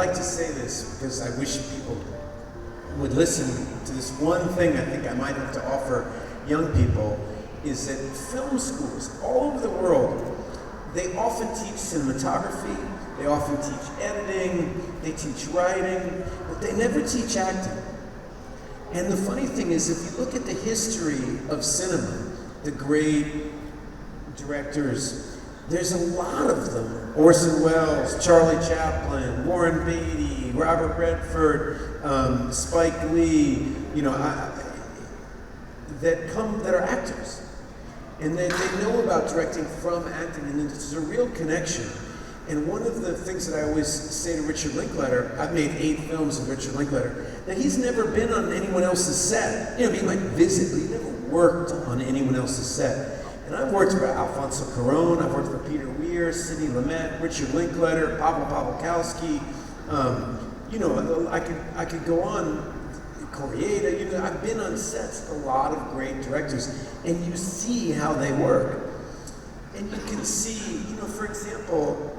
like to say this because I wish people would listen to this one thing I think I might have to offer young people, is that film schools all over the world, they often teach cinematography, they often teach editing, they teach writing, but they never teach acting. And the funny thing is, if you look at the history of cinema, the great directors, there's a lot of them. Orson Welles, Charlie Chaplin, Warren Beatty, Robert Redford, Spike Lee, that are actors. And they know about directing from acting, and there's a real connection. And one of the things that I always say to Richard Linklater, I've made 8 films with Richard Linklater, that he's never been on anyone else's set. He might visit, but he never worked on anyone else's set. And I've worked for Alfonso Cuarón, I've worked for Peter Weir, Sidney Lumet, Richard Linklater, Pavel Pawlikowski. I could go on. Kore-eda, I've been on sets with a lot of great directors, and you see how they work. And you can see, for example,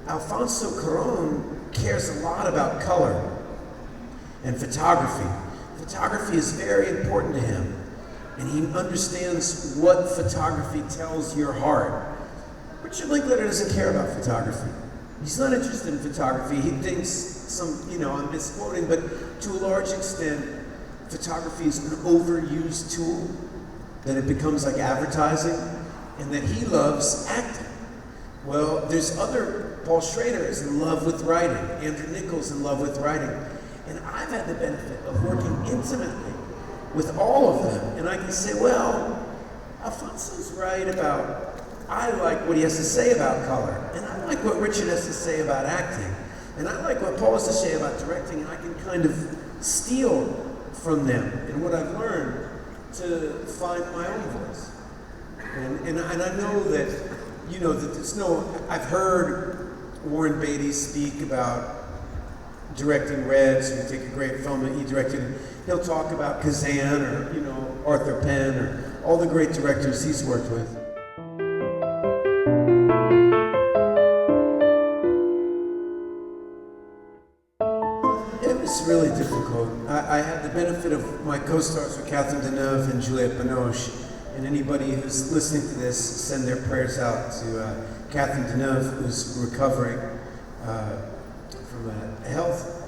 Alfonso Cuarón cares a lot about color and photography. Photography is very important to him, and he understands what photography tells your heart. Richard Linklater doesn't care about photography. He's not interested in photography. He thinks I'm misquoting, but to a large extent, photography is an overused tool, that it becomes like advertising, and that he loves acting. Well, there's Paul Schrader is in love with writing, Andrew Nichols in love with writing, and I've had the benefit of working intimately with all of them, and I can say, well, Alfonso's right about, I like what he has to say about color, and I like what Richard has to say about acting, and I like what Paul has to say about directing, and I can kind of steal from them and what I've learned to find my own voice. And I know that, that there's I've heard Warren Beatty speak about directing Reds, who take a great film that he directed, and he'll talk about Kazan or, Arthur Penn or all the great directors he's worked with. It was really difficult. I had the benefit of my co-stars with Catherine Deneuve and Juliette Binoche. And anybody who's listening to this, send their prayers out to Catherine Deneuve, who's recovering from a health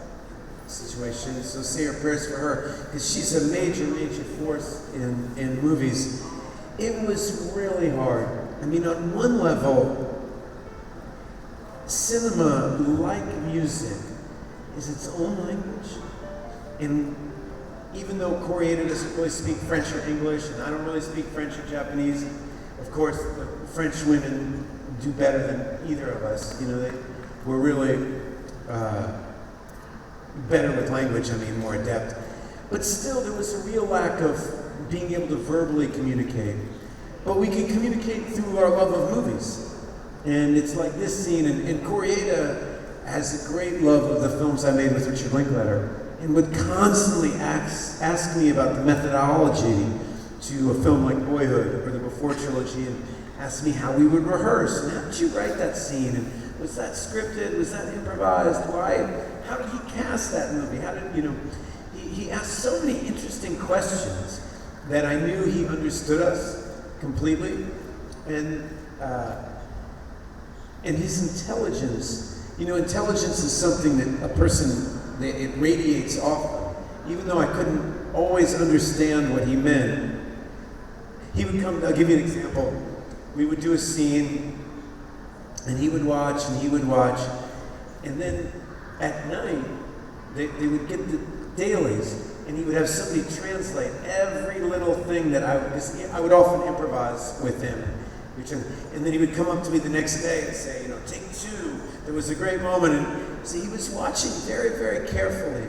situation. So say your prayers for her, because she's a major, major force in movies. It was really hard. I mean, on one level, cinema, like music, is its own language. And even though Kore-eda doesn't really speak French or English, and I don't really speak French or Japanese, of course, the French women do better than either of us. We're really better with language, more adept. But still, there was a real lack of being able to verbally communicate. But we can communicate through our love of movies. And it's like this scene, and Kore-eda has a great love of the films I made with Richard Linklater, and would constantly ask me about the methodology to a film like Boyhood or the Before trilogy, and ask me how we would rehearse, and how did you write that scene, and was that scripted, was that improvised, how did he cast that movie, he asked so many interesting questions that I knew he understood us completely, and his intelligence, intelligence is something that a person, it radiates off. Even though I couldn't always understand what he meant, he would come, I'll give you an example. We would do a scene, and he would watch, and then at night, they would get the dailies, and he would have somebody translate every little thing that I would often improvise with him. And then he would come up to me the next day and say, take 2, there was a great moment. And so he was watching very, very carefully,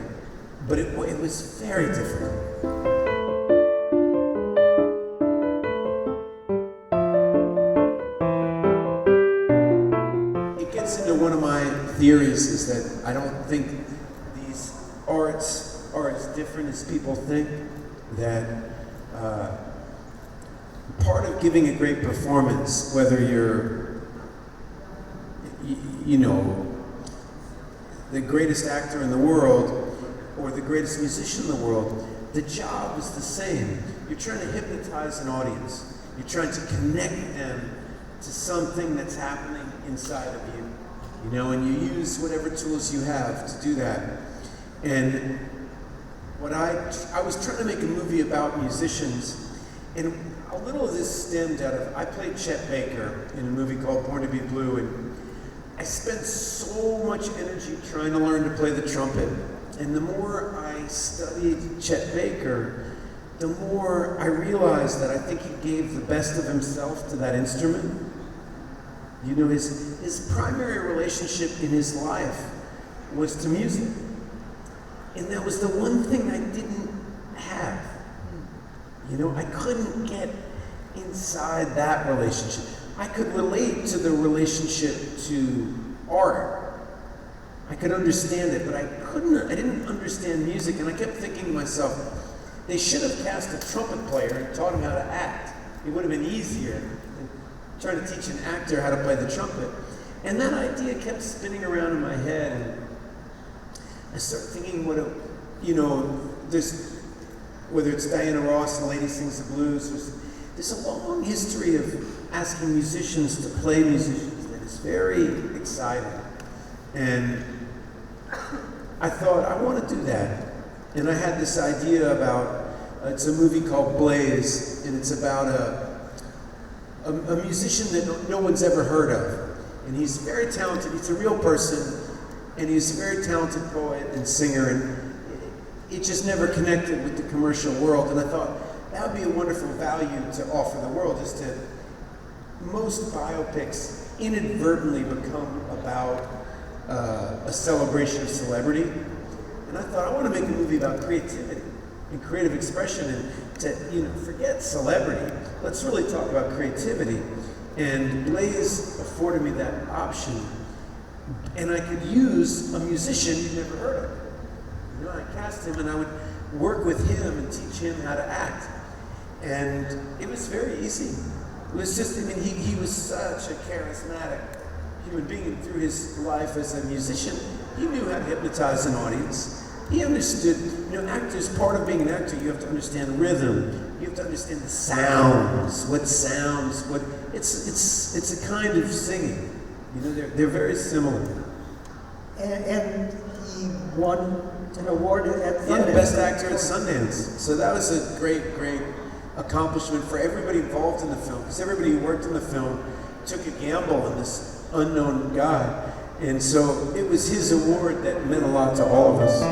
but it was very difficult. It gets into one of my theories, is that I don't think these arts are as different as people think, that part of giving a great performance, whether you're, the greatest actor in the world or the greatest musician in the world, the job is the same. You're trying to hypnotize an audience. You're trying to connect them to something that's happening inside of you, you know, and you use whatever tools you have to do that. And what I was trying to make a movie about musicians, and a little of this stemmed out of, I played Chet Baker in a movie called Born to Be Blue, and I spent so much energy trying to learn to play the trumpet. And the more I studied Chet Baker, the more I realized that I think he gave the best of himself to that instrument. You know, his primary relationship in his life was to music. And that was the one thing I didn't have. You know, I couldn't get inside that relationship. I could relate to the relationship to art. I could understand it, but I didn't understand music, and I kept thinking to myself, they should have cast a trumpet player and taught him how to act. It would have been easier than trying to teach an actor how to play the trumpet. And that idea kept spinning around in my head, and I started thinking, whether it's Diana Ross and Lady Sings the Blues, there's a long history of asking musicians to play musicians that is very exciting. And I thought, I want to do that. And I had this idea about, it's a movie called Blaze, and it's about a musician that no one's ever heard of. And he's very talented, he's a real person, and he's a very talented poet and singer, and it just never connected with the commercial world. And I thought, that would be a wonderful value to offer the world, is to, most biopics inadvertently become about a celebration of celebrity. And I thought, I want to make a movie about creativity and creative expression, and to, forget celebrity. Let's really talk about creativity. And Blaze afforded me that option. And I could use a musician you'd never heard of. You know, I cast him and I would work with him and teach him how to act. And it was very easy. It was just, he was such a charismatic human being. Through his life as a musician, he knew how to hypnotize an audience. He understood, actors, part of being an actor, you have to understand rhythm. You have to understand the sounds, it's a kind of singing. They're very similar. And he won an award at Sundance. Yeah, Best Actor at Sundance. So that was a great, great accomplishment for everybody involved in the film, because everybody who worked in the film took a gamble on this unknown guy. And so it was his award that meant a lot to all of us.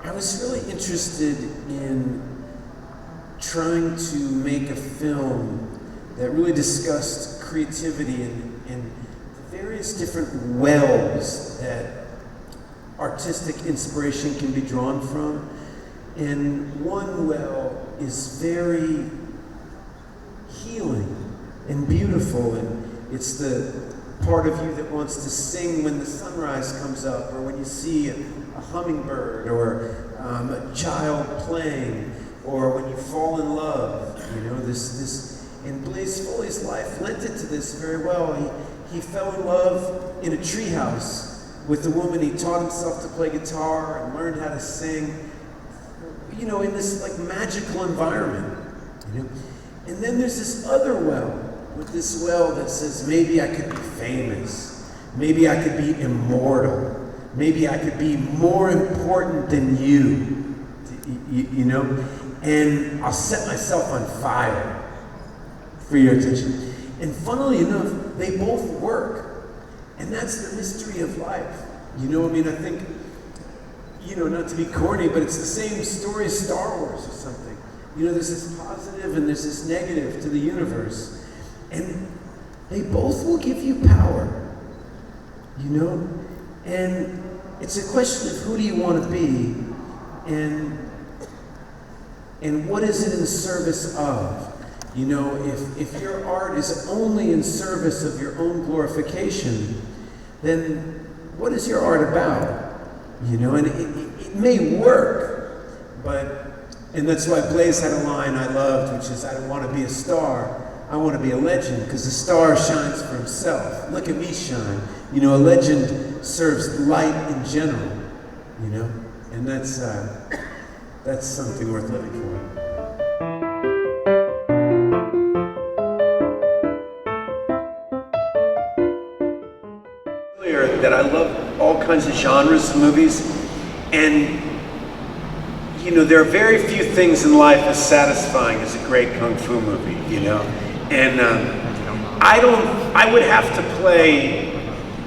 I was really interested in trying to make a film that really discussed creativity and the various different wells that artistic inspiration can be drawn from. And one well is very healing and beautiful, and it's the part of you that wants to sing when the sunrise comes up, or when you see a hummingbird, or a child playing, or when you fall in love. And Blaze Foley's life lent it to this very well. He fell in love in a treehouse with a woman. He taught himself to play guitar and learned how to sing, in this magical environment. And then there's this other well, with this well that says, maybe I could be famous, maybe I could be immortal, maybe I could be more important than you, and I'll set myself on fire for your attention. And funnily enough, they both work, and that's the mystery of life. I think, not to be corny, but it's the same story as Star Wars or something. There's this positive and there's this negative to the universe. And they both will give you power, And it's a question of who do you want to be, and what is it in service of? If your art is only in service of your own glorification, then what is your art about? And it may work, and that's why Blaze had a line I loved, which is, I don't want to be a star, I want to be a legend because the star shines for himself. Look at me shine. You know, a legend serves light in general, you know? And that's something worth living for. That I love all kinds of genres of movies, and you know, there are very few things in life as satisfying as a great kung fu movie, you know. And I would have to play,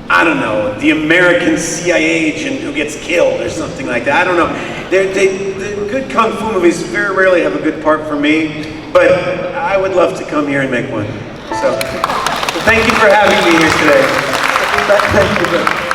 I don't know, the American CIA agent who gets killed or something like that. I don't know. The good kung fu movies very rarely have a good part for me, but I would love to come here and make one. So thank you for having me here today. Thank you.